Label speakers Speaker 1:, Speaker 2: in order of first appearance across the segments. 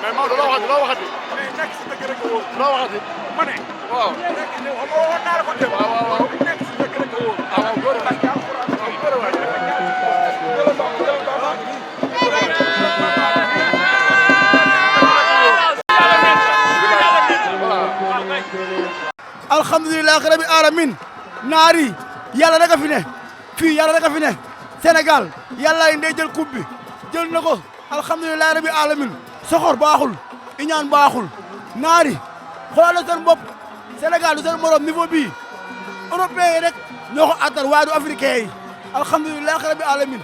Speaker 1: mais Maodo loo waxati mais nekk si dëgg rek wóor loo waxati ma ne waaw nekk ni xam nga waxoon naa la ko dem waaw nekk si dëgg rek wóor waaw góor la waaw góor waay
Speaker 2: alhamdulilah rabbi alamin naari yàlla rek a fi ne fii yàlla rek a fi ne Sénégal yàlla ndey jël coupe bi jël na ko alhamdulilah rabbi alamin soxor baaxul iñaan baaxul naari xoolal seen bopp Sénégal du seen morom niveau bii européen yi rek ñoo ko attan waaye du africain yi alhamdulilah rabbi alamin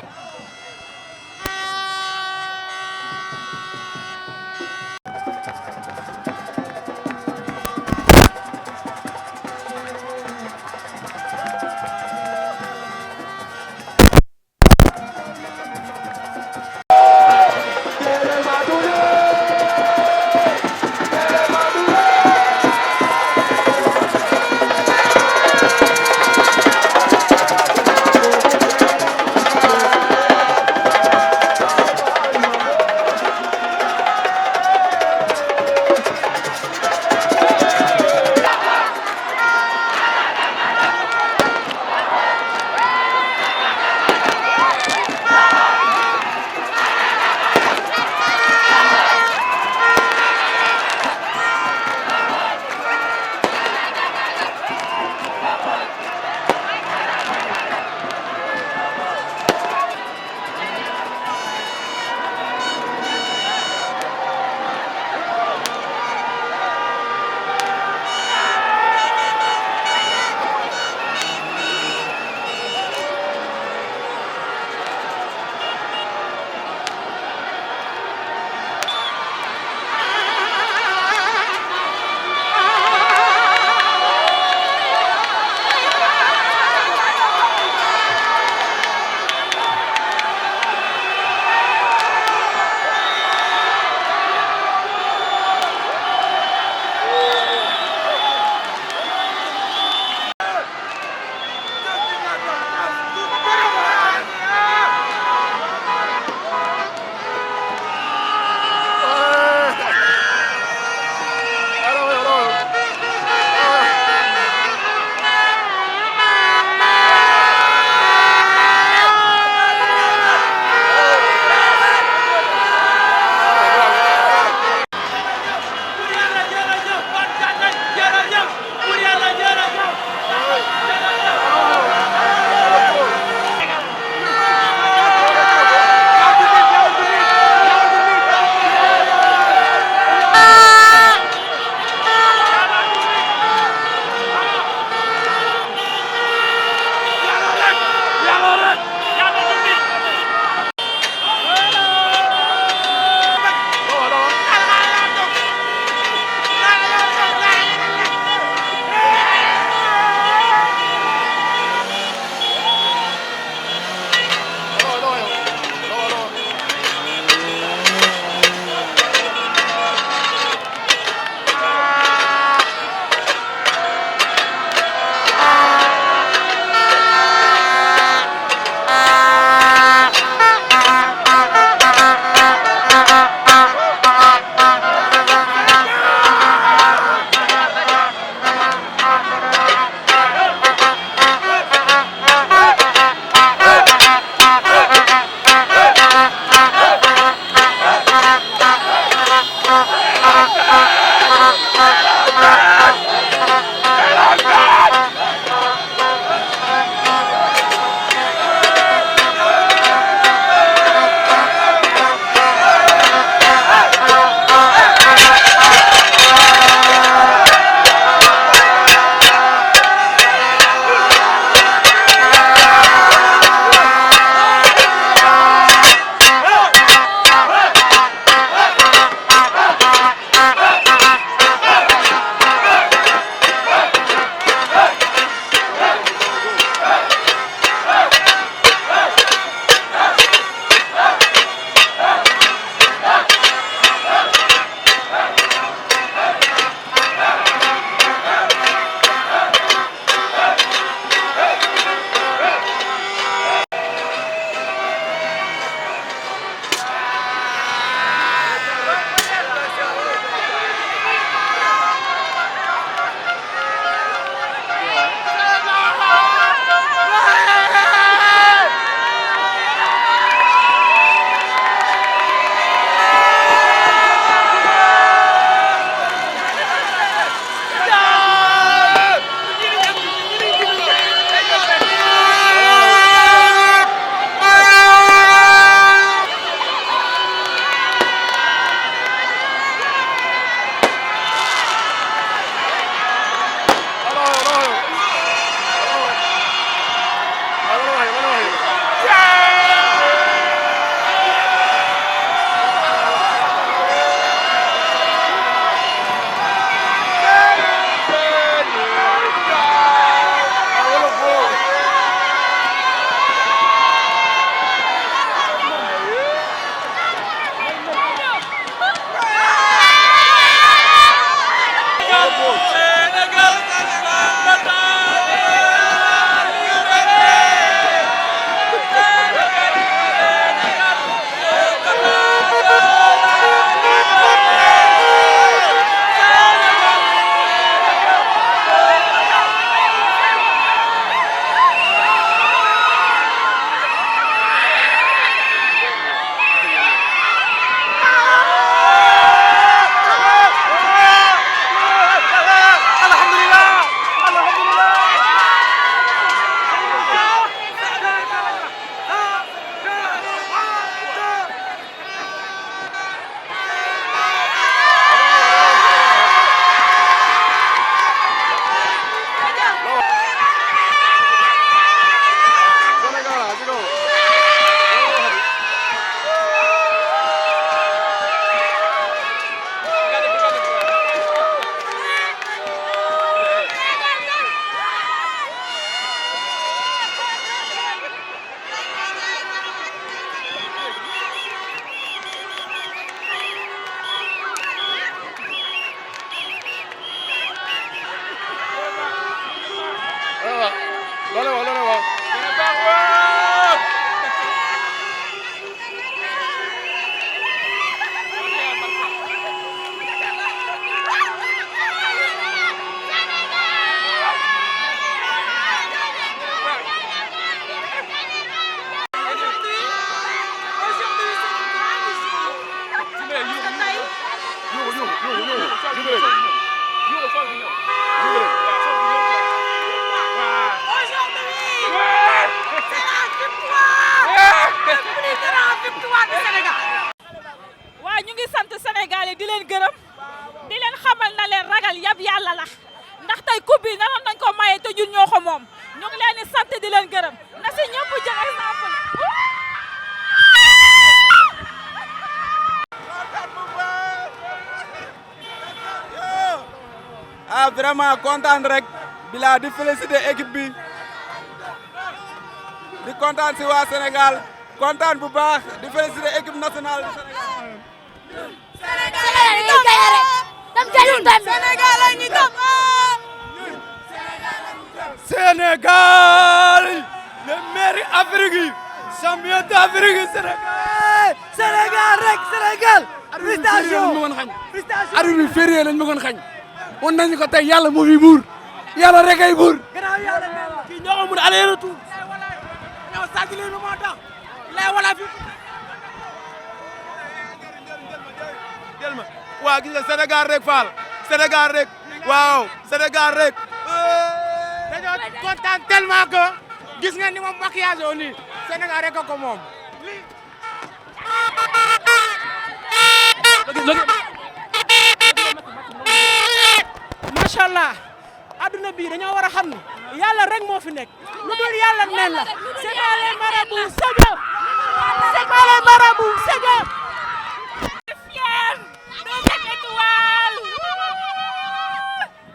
Speaker 3: waaw ñu ngi sant Sénégal yi di leen gërëm di leen xamal na leen ragal yab yàlla la ndax tey coupe bi naroon nañ ko maye te ñun ñoo ko moom ñu ngi leen di sant di leen gërëm na si ñëpp jël exemple.
Speaker 4: ah vraiment kontaan rek bila di féliciter équipe bi di kontaan si waa Sénégal kontaan bu baax di féliciter équipe nationale du Sénégal.
Speaker 2: Sénégal le meilleur Afrique champion d'Afrique Sénégal Sénégal rek Sénégal félicitations
Speaker 5: arbitre bi férié lañ bëggoon xañ won nañu ko tey yàlla moo fi buur yàlla rek ay buur
Speaker 2: gannaaw yàlla kii ñoo ko mun aller retour ñoo sàcc leen moo tax lay wala fi jël ma waaw gis nga Sénégal rek Fall Sénégal rek waaw Sénégal rek
Speaker 6: dañoo kontaan tellement que gis nga ni moom maquillage oo nii Sénégal rek ko moom macha allah adduna bi dañoo war a xam ne yàlla rek moo fi nekk lu dul yàlla neen la c'est pas les marabouts sëgëm c'est pas les marabouts sëgëm
Speaker 3: Fier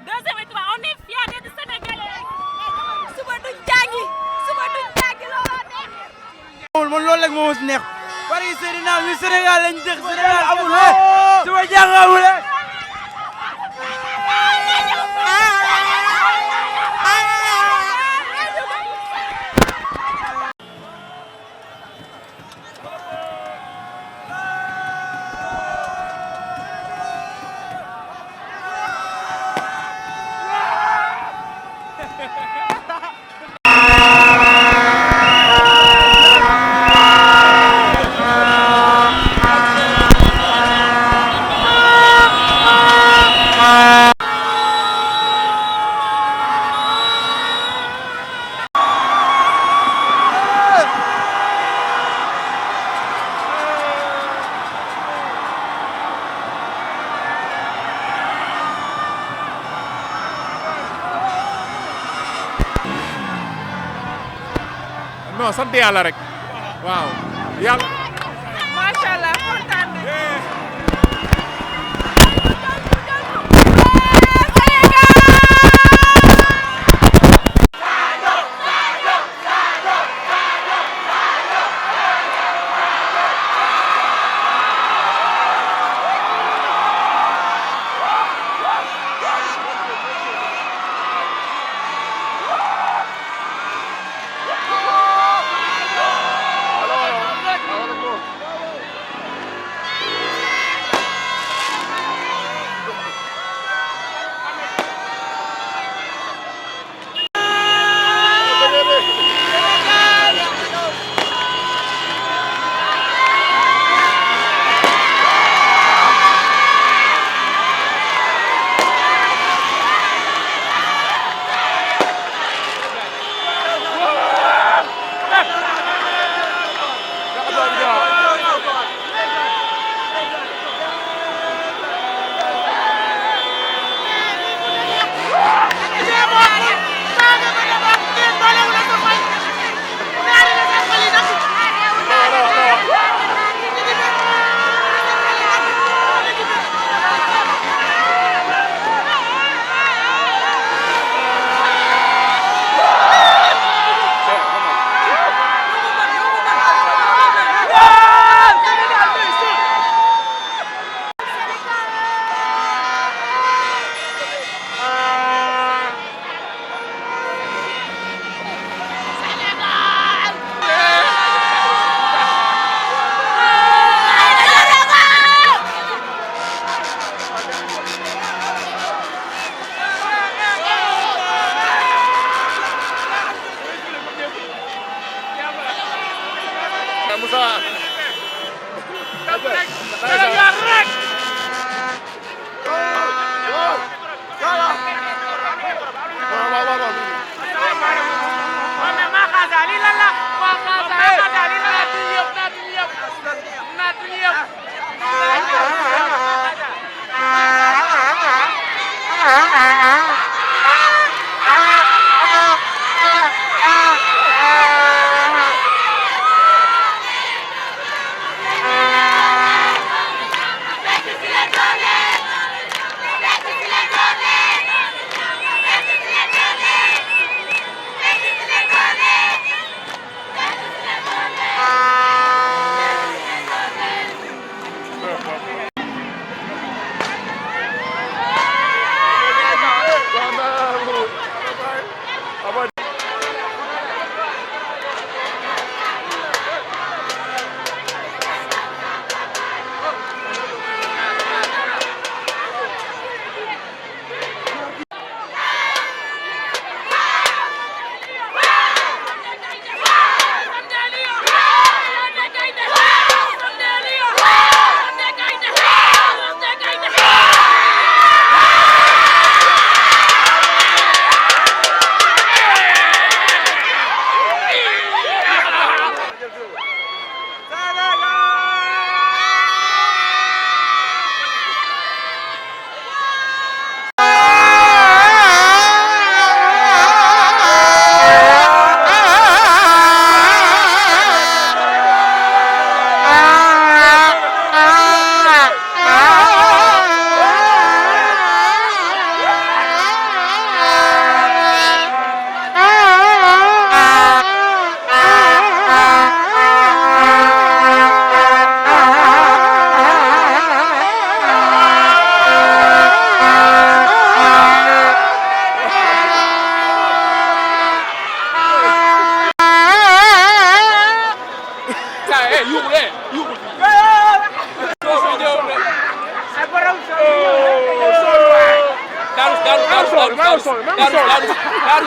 Speaker 3: deuxième étoile on est fier d'être sénégalais suba duñ jàngi looloo neex.
Speaker 2: man loolu rek moo si neex bari Seydina ñu Sénégal lañ dëkk Sénégal amul suba jàng amul
Speaker 1: non sant yàlla rek waaw yàlla.
Speaker 3: macha allah kontaan nañu.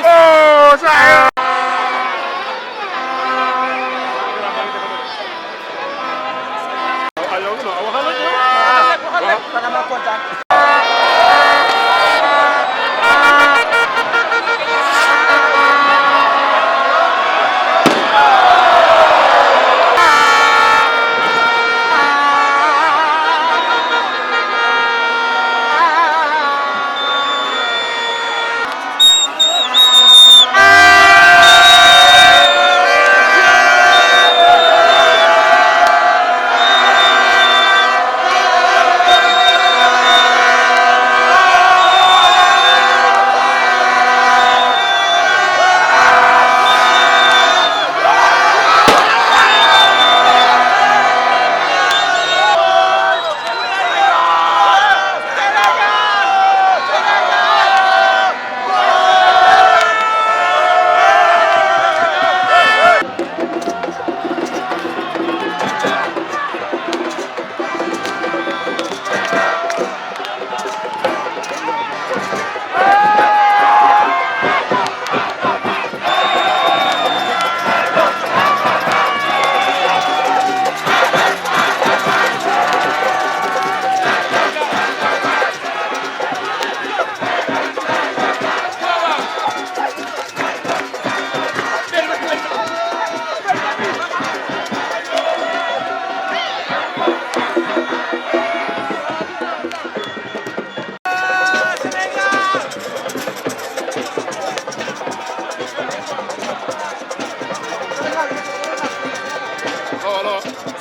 Speaker 1: Oh, saya. Ayo, waxal rek.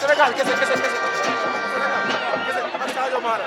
Speaker 1: Sénégal kese kese kese. Sénégal kese ak Sadio Mané.